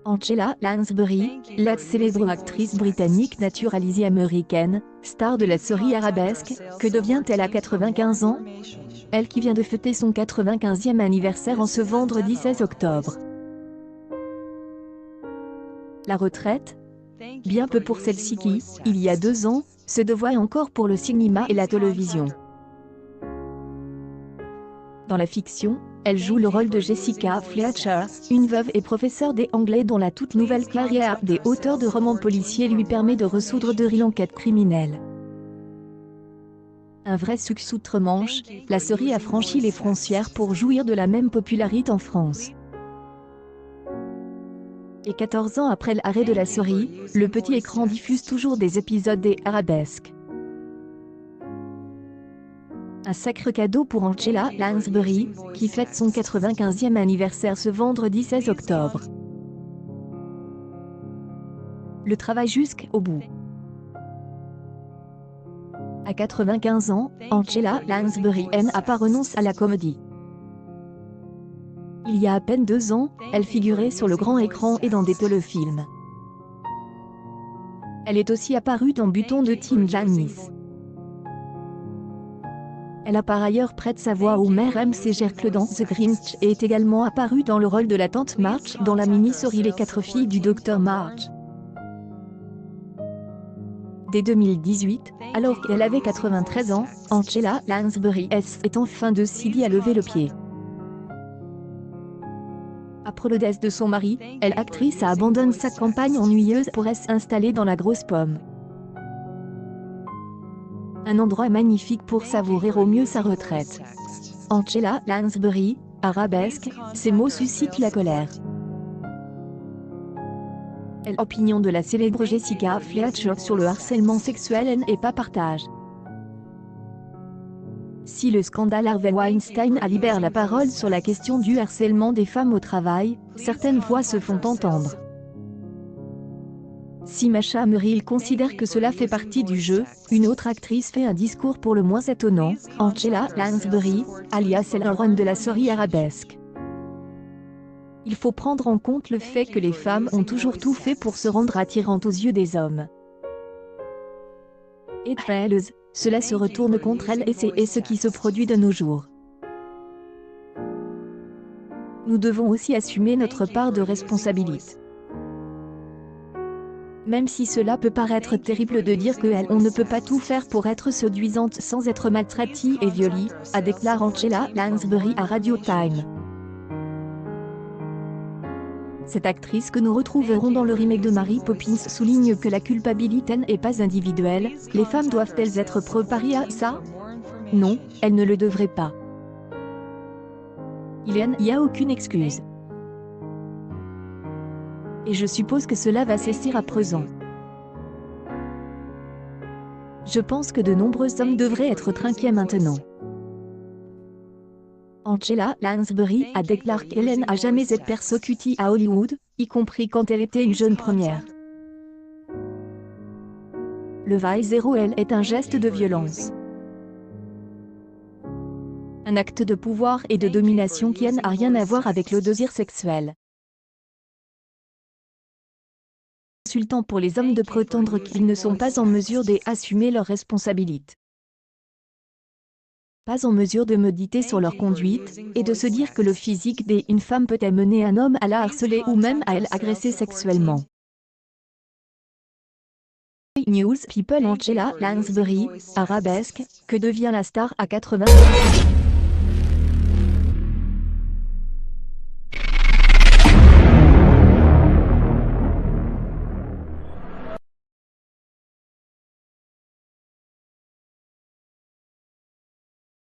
Angela Lansbury, la célèbre actrice britannique naturalisée américaine, star de la série arabesque, que devient-elle à 95 ans? Elle qui vient de fêter son 95e anniversaire en ce vendredi 16 octobre. La retraite? Bien peu pour celle-ci qui, il y a 2 ans, se dévoile encore pour le cinéma et la télévision. Dans la fiction, elle joue le rôle de Jessica Fletcher, une veuve et professeure d'anglais dont la toute nouvelle carrière des auteurs de romans policiers lui permet de résoudre de réelles enquêtes criminelles. Un vrai succès outre-Manche, la série a franchi les frontières pour jouir de la même popularité en France. Et 14 ans après l'arrêt de la série, le petit écran diffuse toujours des épisodes des arabesques. Un sacré cadeau pour Angela Lansbury, qui fête son 95e anniversaire ce vendredi 16 octobre. Le travail jusqu'au bout. À 95 ans, Angela Lansbury n'a pas renoncé à la comédie. Il y a à peine 2 ans, elle figurait sur le grand écran et dans des téléfilms. Elle est aussi apparue dans Button de Tim Janice. Elle a par ailleurs prêté sa voix au maire MC Jerkle dans The Grinch et est également apparue dans le rôle de la tante March dans la mini-série Les 4 filles du Dr March. Dès 2018, alors qu'elle avait 93 ans, Angela Lansbury est enfin décidée à lever le pied. Après le décès de son mari, l'actrice abandonne sa campagne ennuyeuse pour s'installer dans la Grosse Pomme. Un endroit magnifique pour savourer au mieux sa retraite. Angela Lansbury, arabesque, ces mots suscitent la colère. L'opinion de la célèbre Jessica Fletcher sur le harcèlement sexuel n'est pas partagée. Si le scandale Harvey Weinstein a libéré la parole sur la question du harcèlement des femmes au travail, certaines voix se font entendre. Si Masha Merrill considère que cela fait partie du jeu, une autre actrice fait un discours pour le moins étonnant, Angela Lansbury, alias Elrond de la série arabesque. Il faut prendre en compte le fait que les femmes ont toujours tout fait pour se rendre attirantes aux yeux des hommes. Et elles, cela se retourne contre elles et c'est ce qui se produit de nos jours. Nous devons aussi assumer notre part de responsabilité. Même si cela peut paraître terrible de dire qu'on ne peut pas tout faire pour être séduisante sans être maltraitée et violée, a déclaré Angela Lansbury à Radio Time. Cette actrice que nous retrouverons dans le remake de Mary Poppins souligne que la culpabilité n'est pas individuelle. Les femmes doivent-elles être préparées à ça? Non, elles ne le devraient pas. Il n'y a aucune excuse. Et je suppose que cela va cesser à présent. Je pense que de nombreux hommes devraient être tranquilles maintenant. Angela Lansbury a déclaré qu'elle n'a jamais été persécutée à Hollywood, y compris quand elle était une jeune première. Le viol est un geste de violence. Un acte de pouvoir et de domination qui n'a rien à voir avec le désir sexuel. Insultant pour les hommes de prétendre qu'ils ne sont pas en mesure d'assumer leurs responsabilités. Pas en mesure de méditer sur leur conduite, et de se dire que le physique d'une femme peut amener un homme à la harceler ou même à l'agresser sexuellement. News People Angela Lansbury, arabesque, que devient la star à 80 ans?